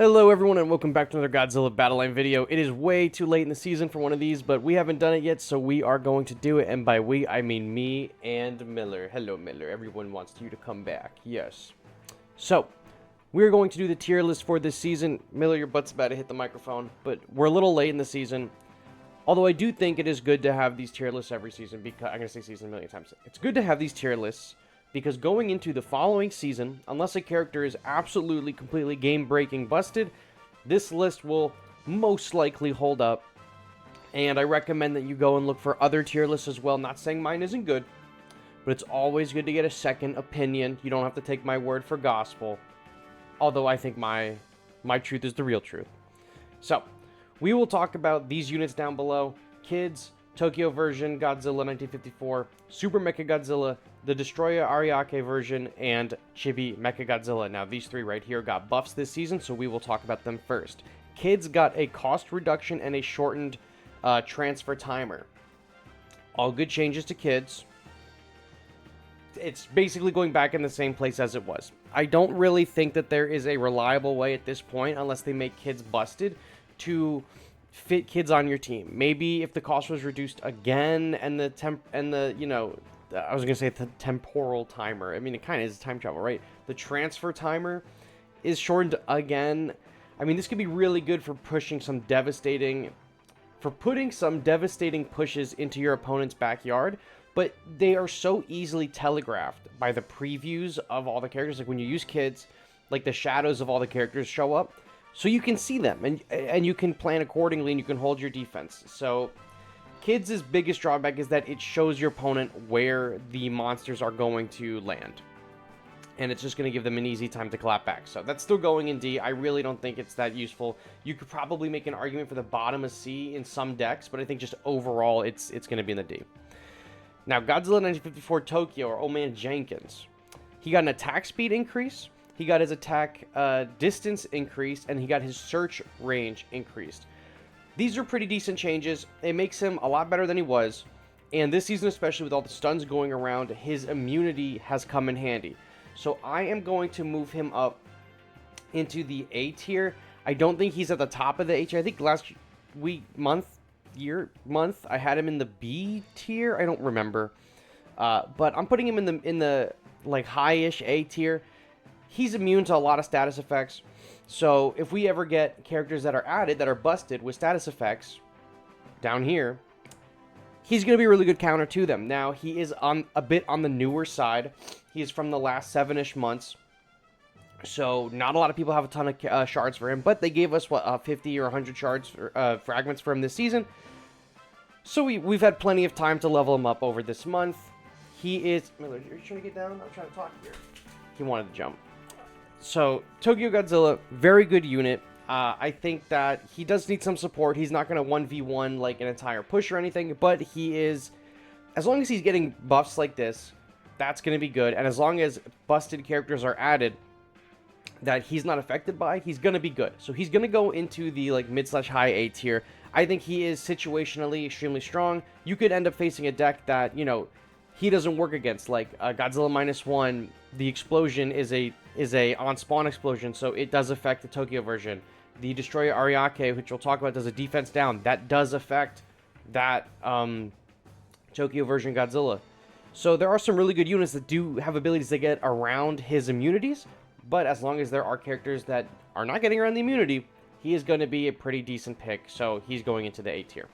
Hello everyone and welcome back to another Godzilla Battle Line video. It is way too late in the season for one of these, but we haven't done it yet, so we are going to do it. And by we, I mean me and Miller. Hello Miller, everyone wants you to come back. Yes. So, we're going to do the tier list for this season. Miller, your butt's about to hit the microphone, but we're a little late in the season. Although I do think it is good to have these tier lists every season, because I'm going to say season a million times. It's good to have these tier lists, because going into the following season, unless a character is absolutely, completely game-breaking busted, this list will most likely hold up. And I recommend that you go and look for other tier lists as well. Not saying mine isn't good, but it's always good to get a second opinion. You don't have to take my word for gospel. Although I think my truth is the real truth. So, we will talk about these units down below. Kids, Tokyo version, Godzilla 1954, Super Mechagodzilla, the Destoroyah Ariake version, and Chibi Mechagodzilla. Now, these three right here got buffs this season, so we will talk about them first. Kids got a cost reduction and a shortened transfer timer. All good changes to Kids. It's basically going back in the same place as it was. I don't really think that there is a reliable way at this point, unless they make Kids busted, to fit Kids on your team. Maybe if the cost was reduced again and the I was gonna say the temporal timer. I mean, it kind of is time travel, right? The transfer timer is shortened again. I mean, this could be really good for putting some devastating pushes into your opponent's backyard, but they are so easily telegraphed by the previews of all the characters. Like when you use Kids, like the shadows of all the characters show up, so you can see them, and you can plan accordingly, and you can hold your defense. So, Kids' biggest drawback is that it shows your opponent where the monsters are going to land. And it's just going to give them an easy time to clap back. So, that's still going in D. I really don't think it's that useful. You could probably make an argument for the bottom of C in some decks, but I think just overall, it's going to be in the D. Now, Godzilla 1954 Tokyo, or Old Man Jenkins. He got an attack speed increase. He got his attack distance increased, and he got his search range increased. These are pretty decent changes. It makes him a lot better than he was. And this season, especially with all the stuns going around, his immunity has come in handy. So I am going to move him up into the A tier. I don't think he's at the top of the A tier. I think last month, I had him in the B tier. I don't remember. But I'm putting him in the like high-ish A tier. He's immune to a lot of status effects, so if we ever get characters that are added, that are busted with status effects, down here, he's going to be a really good counter to them. Now, he is a bit on the newer side. He is from the last 7-ish months, so not a lot of people have a ton of shards for him, but they gave us, 50 or 100 shards, fragments for him this season, so we've had plenty of time to level him up over this month. He is... Miller, are you trying to get down? I'm trying to talk here. He wanted to jump. So, Tokyo Godzilla, very good unit. I think that he does need some support. He's not going to 1v1 like an entire push or anything, but he is, as long as he's getting buffs like this, that's going to be good. And as long as busted characters are added that he's not affected by, he's going to be good. So he's going to go into the like mid/high A tier. I think he is situationally extremely strong. You could end up facing a deck that, he doesn't work against, like Godzilla -1. The explosion is a on-spawn explosion, so it does affect the Tokyo version. The Destoroyah Ariake, which we'll talk about, does a defense down. That does affect that Tokyo version Godzilla. So there are some really good units that do have abilities that get around his immunities, but as long as there are characters that are not getting around the immunity, he is going to be a pretty decent pick, so he's going into the A tier.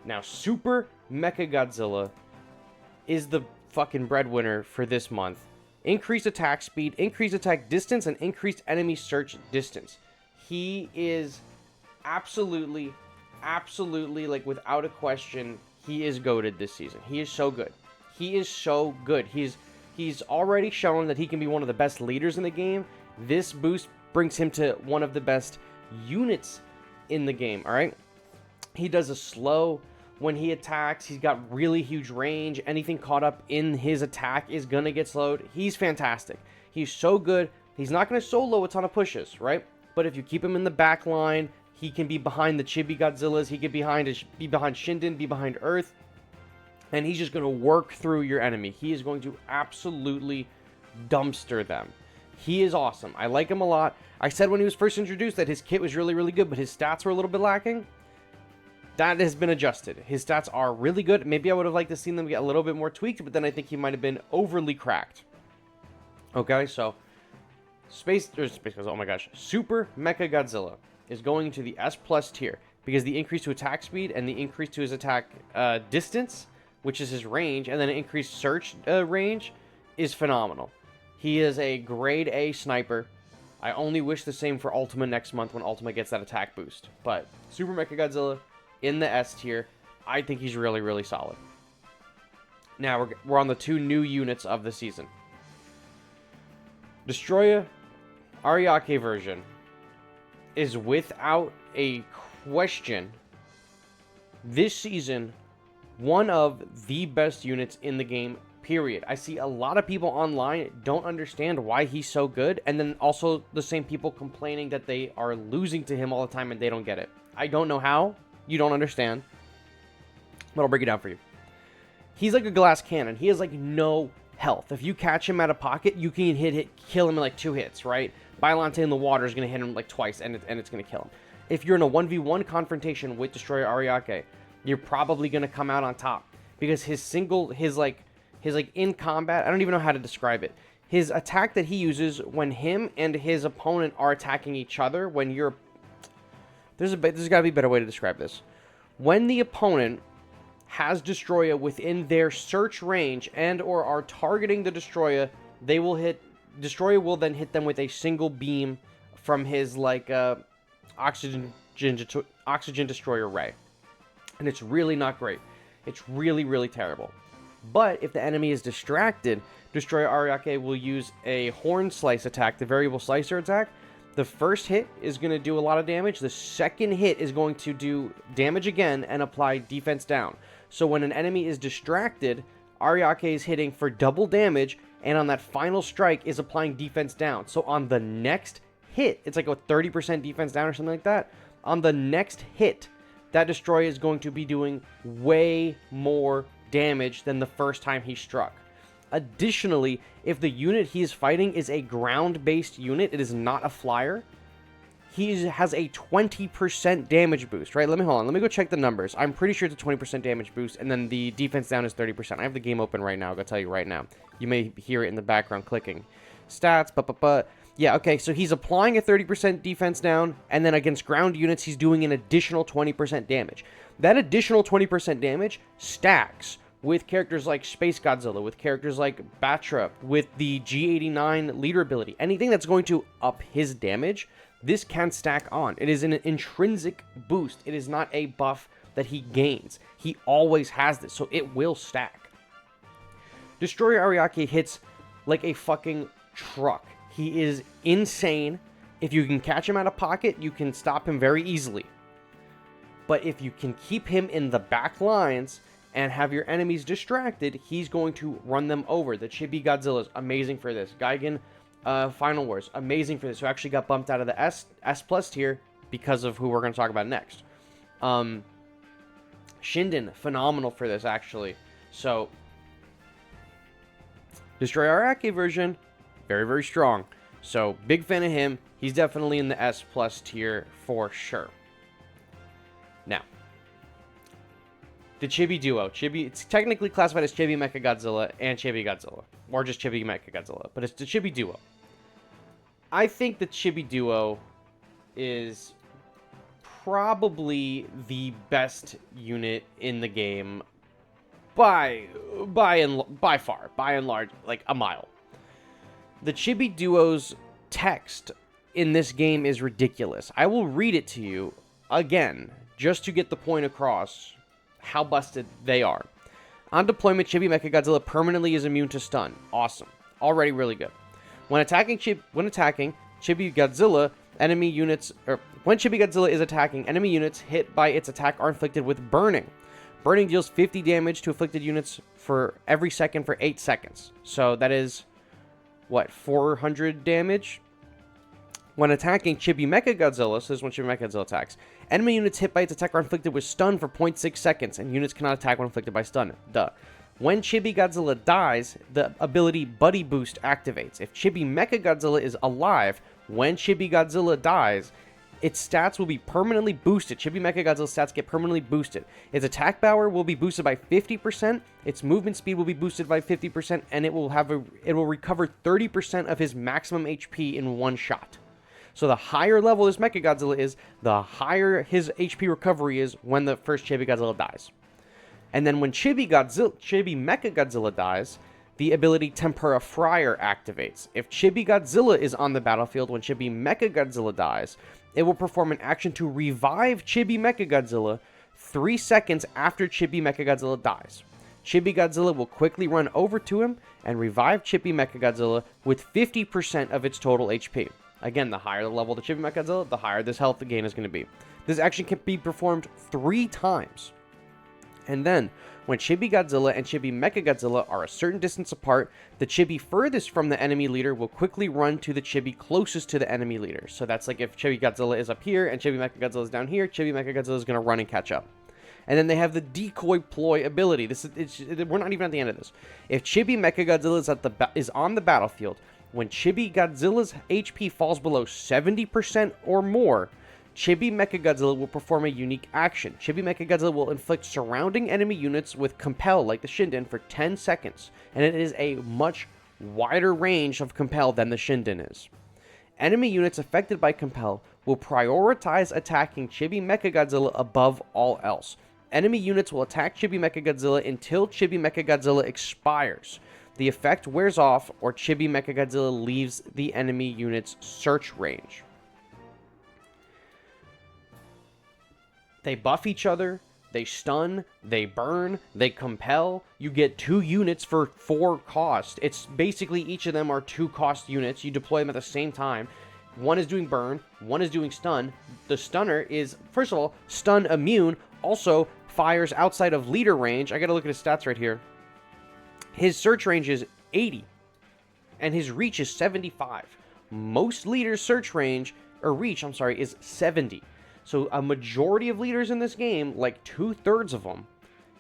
Now, Super Mechagodzilla is the fucking breadwinner for this month. Increased attack speed, increased attack distance, and increased enemy search distance. He is absolutely, like without a question, he is goated this season. He is so good. He is so good. He's already shown that he can be one of the best leaders in the game. This boost brings him to one of the best units in the game, alright? He does a slow... When he attacks, he's got really huge range. Anything caught up in his attack is going to get slowed. He's fantastic. He's so good. He's not going to solo a ton of pushes, right? But if you keep him in the back line, he can be behind the Chibi Godzillas. He could be behind Shinden, be behind Earth. And he's just going to work through your enemy. He is going to absolutely dumpster them. He is awesome. I like him a lot. I said when he was first introduced that his kit was really, really good, but his stats were a little bit lacking. That has been adjusted. His stats are really good. Maybe I would have liked to see them get a little bit more tweaked, but then I think he might have been overly cracked. Okay, so oh my gosh, Super Mechagodzilla is going to the S+ tier because the increase to attack speed and the increase to his attack distance, which is his range, and then an increased search range is phenomenal. He is a grade A sniper. I only wish the same for Ultima next month when Ultima gets that attack boost. But Super Mechagodzilla in the S tier, I think he's really, really solid. Now we're on the 2 new units of the season. Destoroyah Ariake version is without a question this season one of the best units in the game, period. I see a lot of people online don't understand why he's so good, and then also the same people complaining that they are losing to him all the time and they don't get it. I don't know how. You don't understand. But I'll break it down for you. He's like a glass cannon. He has like no health. If you catch him out of pocket, you can kill him in like 2 hits, right? Bylante in the water is going to hit him like twice, and it's going to kill him. If you're in a 1v1 confrontation with Destoroyah Ariake, you're probably going to come out on top. Because his in combat, I don't even know how to describe it. His attack that he uses when him and his opponent are attacking each other, when you're... There's got to be a better way to describe this. When the opponent has Destoroyah within their search range and or are targeting the Destoroyah, Destoroyah will then hit them with a single beam from his oxygen destroyer ray. And it's really not great. It's really, really terrible. But if the enemy is distracted, Destoroyah Ariake will use a horn slice attack, the variable slicer attack. The first hit is going to do a lot of damage. The second hit is going to do damage again and apply defense down. So when an enemy is distracted, Ariake is hitting for double damage, and on that final strike is applying defense down. So on the next hit, it's like a 30% defense down or something like that. On the next hit, that Destoroyah is going to be doing way more damage than the first time he struck. Additionally, if the unit he is fighting is a ground-based unit, it is not a flyer, he has a 20% damage boost, right? Let me go check the numbers. I'm pretty sure it's a 20% damage boost, and then the defense down is 30%. I have the game open right now. I'll tell you right now. You may hear it in the background clicking. Stats, Yeah, okay, so he's applying a 30% defense down, and then against ground units, he's doing an additional 20% damage. That additional 20% damage stacks with characters like Space Godzilla, with characters like Batra, with the G89 leader ability. Anything that's going to up his damage, this can stack on. It is an intrinsic boost. It is not a buff that he gains. He always has this, so it will stack. Destoroyah Ariake hits like a fucking truck. He is insane. If you can catch him out of pocket, you can stop him very easily. But if you can keep him in the back lines and have your enemies distracted, he's going to run them over. The Chibi Godzilla is amazing for this. Gigan Final Wars, amazing for this. Who actually got bumped out of the S+ tier because of who we're going to talk about next. Shinden, phenomenal for this, actually. So, Destoroyah Ariake version, very, very strong. So, big fan of him. He's definitely in the S+ tier for sure. Now, the Chibi Duo. It's technically classified as Chibi Mechagodzilla and Chibi Godzilla. Or just Chibi Mechagodzilla. But it's the Chibi Duo. I think the Chibi Duo is probably the best unit in the game by far, by and large, like a mile. The Chibi Duo's text in this game is ridiculous. I will read it to you again, just to get the point across how busted they are. On deployment, Chibi Mechagodzilla permanently is immune to stun. Awesome. Already really good. When attacking Chibi Godzilla, enemy units, when Chibi Godzilla is attacking, enemy units hit by its attack are inflicted with burning. Burning deals 50 damage to afflicted units for every second for 8 seconds. So that is, what, 400 damage? When attacking Chibi Mechagodzilla, so this is when Chibi Mechagodzilla attacks, enemy units hit by its attack are inflicted with stun for 0.6 seconds, and units cannot attack when inflicted by stun. Duh. When Chibi Godzilla dies, the ability Buddy Boost activates. If Chibi Mechagodzilla is alive, when Chibi Godzilla dies, its stats will be permanently boosted. Chibi Mechagodzilla's stats get permanently boosted. Its attack power will be boosted by 50%, its movement speed will be boosted by 50%, and it will recover 30% of his maximum HP in one shot. So the higher level this Mechagodzilla is, the higher his HP recovery is when the first Chibi Godzilla dies. And then when Chibi Mechagodzilla dies, the ability Tempura Fryer activates. If Chibi Godzilla is on the battlefield when Chibi Mechagodzilla dies, it will perform an action to revive Chibi Mechagodzilla 3 seconds after Chibi Mechagodzilla dies. Chibi Godzilla will quickly run over to him and revive Chibi Mechagodzilla with 50% of its total HP. Again, the higher the level of the Chibi Mechagodzilla, the higher this health gain is going to be. This action can be performed 3 times. And then, when Chibi Godzilla and Chibi Mechagodzilla are a certain distance apart, the Chibi furthest from the enemy leader will quickly run to the Chibi closest to the enemy leader. So that's like if Chibi Godzilla is up here and Chibi Mechagodzilla is down here, Chibi Mechagodzilla is going to run and catch up. And then they have the Decoy Ploy ability. We're not even at the end of this. If Chibi Mechagodzilla is on the battlefield, when Chibi Godzilla's HP falls below 70% or more, Chibi Mechagodzilla will perform a unique action. Chibi Mechagodzilla will inflict surrounding enemy units with Compel, like the Shinden, for 10 seconds, and it is a much wider range of Compel than the Shinden is. Enemy units affected by Compel will prioritize attacking Chibi Mechagodzilla above all else. Enemy units will attack Chibi Mechagodzilla until Chibi Mechagodzilla expires. The effect wears off, or Chibi Mechagodzilla leaves the enemy unit's search range. They buff each other, they stun, they burn, they compel. You get 2 units for 4 cost. It's basically each of them are 2 cost units. You deploy them at the same time. One is doing burn, one is doing stun. The stunner is, first of all, stun immune, also fires outside of leader range. I gotta look at his stats right here. His search range is 80, and his reach is 75. Most leaders' search range, or reach, is 70. So a majority of leaders in this game, like 2/3 of them,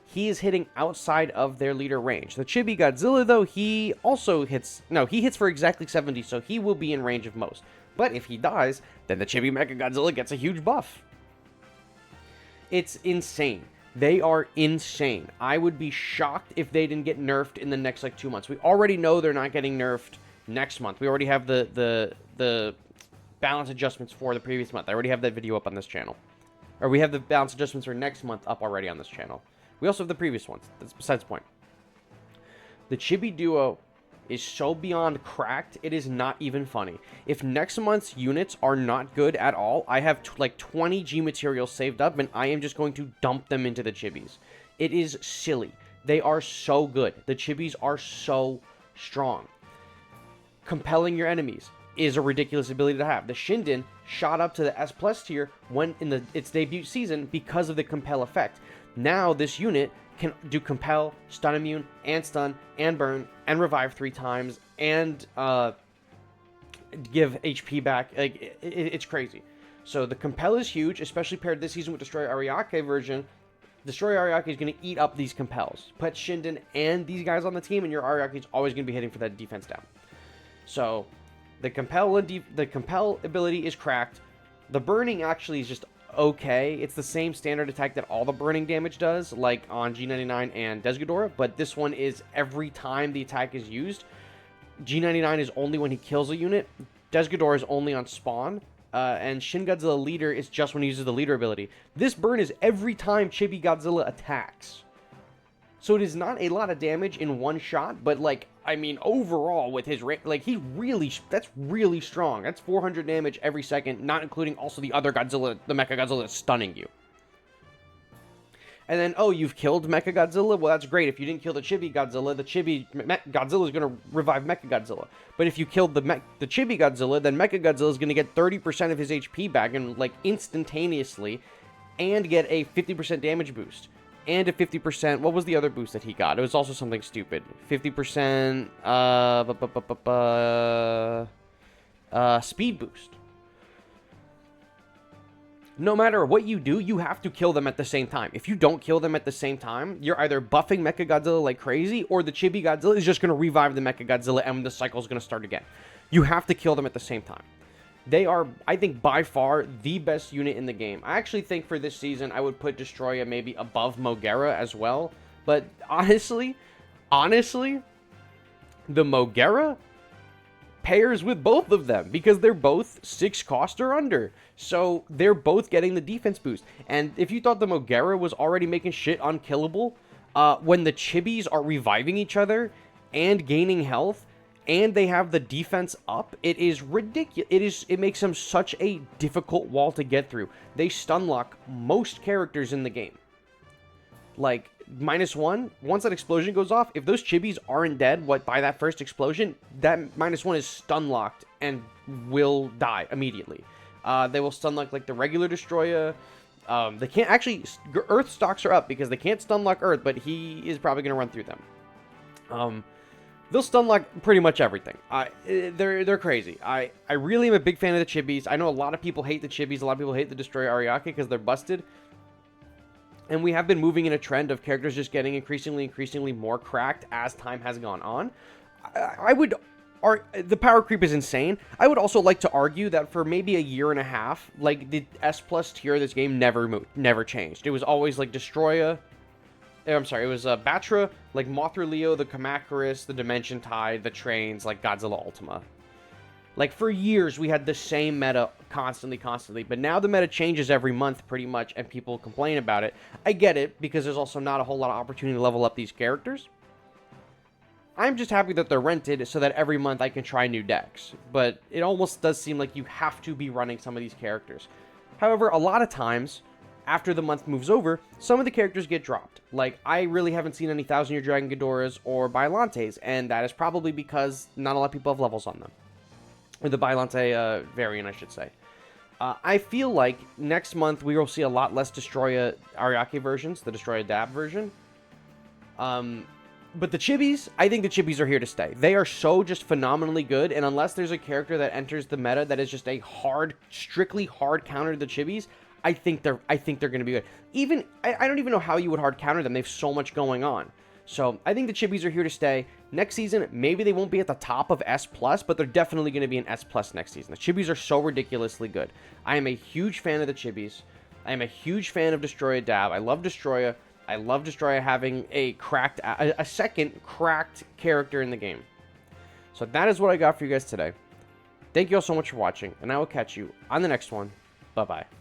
he is hitting outside of their leader range. The Chibi Godzilla, though, he also hits... No, he hits for exactly 70, so he will be in range of most. But if he dies, then the Chibi Mechagodzilla gets a huge buff. It's insane. They are insane. I would be shocked if they didn't get nerfed in the next, 2 months. We already know they're not getting nerfed next month. We already have the balance adjustments for the previous month. I already have that video up on this channel. Or we have the balance adjustments for next month up already on this channel. We also have the previous ones. That's besides the point. The Chibi Duo is so beyond cracked, it is not even funny. If next month's units are not good at all, I have 20 G materials saved up, and I am just going to dump them into the Chibis. It is silly. They are so good. The Chibis are so strong. Compelling your enemies is a ridiculous ability to have. The Shinden shot up to the S+ tier when in its debut season because of the Compel effect. Now this unit can do Compel, Stun Immune, and Stun, and Burn, and Revive 3 times, and give HP back. It's crazy. So the Compel is huge, especially paired this season with Destoroyah Ariake version. Destoroyah Ariake is going to eat up these Compels. Put Shinden and these guys on the team, and your Ariake is always going to be hitting for that defense down. So the Compel ability is cracked. The burning actually is just okay. It's the same standard attack that all the burning damage does, like on G99 and Destoroyah, but this one is every time the attack is used. G99 is only when he kills a unit. Destoroyah is only on spawn. And Shin Godzilla Leader is just when he uses the leader ability. This burn is every time Chibi Godzilla attacks. So it is not a lot of damage in one shot, but overall with his that's really strong. That's 400 damage every second, not including also the other Godzilla, the Mechagodzilla that's stunning you. And then, you've killed Mechagodzilla? Well, that's great. If you didn't kill the Chibi Godzilla, the Chibi Godzilla is going to revive Mechagodzilla. But if you killed the Chibi Godzilla, then Mechagodzilla is going to get 30% of his HP back and instantaneously, and get a 50% damage boost. And a 50%, what was the other boost that he got? It was also something stupid. 50%, speed boost. no matter what you do, you have to kill them at the same time. If you don't kill them at the same time, you're either buffing Mechagodzilla like crazy, or the Chibi Godzilla is just going to revive the Mechagodzilla and the cycle is going to start again. You have to kill them at the same time. They are, I think, by far the best unit in the game. I actually think for this season, I would put Destoroyah maybe above Mogera as well. But honestly, the Mogera pairs with both of them because they're both 6 cost or under. So they're both getting the defense boost. And if you thought the Mogera was already making shit unkillable, when the Chibis are reviving each other and gaining health, and they have the defense up, it is ridiculous. It makes them such a difficult wall to get through. They stun lock most characters in the game. Like, -1, once that explosion goes off, if those Chibis aren't dead by that first explosion, that -1 is stun locked and will die immediately. They will stun lock like the regular Destoroyah. They can't actually, Earth stocks are up because they can't stun lock Earth, but he is probably going to run through them. They'll stun lock pretty much everything. They're crazy. I really am a big fan of the Chibis. I know a lot of people hate the Chibis. A lot of people hate the Destoroyah Ariake because they're busted. And we have been moving in a trend of characters just getting increasingly more cracked as time has gone on. The power creep is insane. I would also like to argue that for maybe a year and a half, like, the S+ tier of this game never changed. It was always like Destoroyah. I'm sorry, it was Batra, like Mothra Leo, the Kamacuras, the Dimension Tide, the Trains, like Godzilla Ultima. Like, for years, we had the same meta constantly, but now the meta changes every month, pretty much, and people complain about it. I get it, because there's also not a whole lot of opportunity to level up these characters. I'm just happy that they're rented, so that every month I can try new decks. But it almost does seem like you have to be running some of these characters. However, a lot of times, after the month moves over, some of the characters get dropped. Like, I really haven't seen any 1000-Year Dragon Ghidorahs or Biolantes, and that is probably because not a lot of people have levels on them. Or the Biolante variant, I should say. I feel like next month we will see a lot less Destoroyah Ariake versions, the Destoroyah Dab version. But the Chibis, I think the Chibis are here to stay. They are so just phenomenally good, and unless there's a character that enters the meta that is just a strictly hard counter to the Chibis, I think they're going to be good. Even I don't even know how you would hard counter them. They have so much going on. So I think the Chibis are here to stay. Next season, maybe they won't be at the top of S+, but they're definitely going to be an S+ next season. The Chibis are so ridiculously good. I am a huge fan of the Chibis. I am a huge fan of Destoroyah Dab. I love Destoroyah. I love Destoroyah having a second cracked character in the game. So that is what I got for you guys today. Thank you all so much for watching, and I will catch you on the next one. Bye-bye.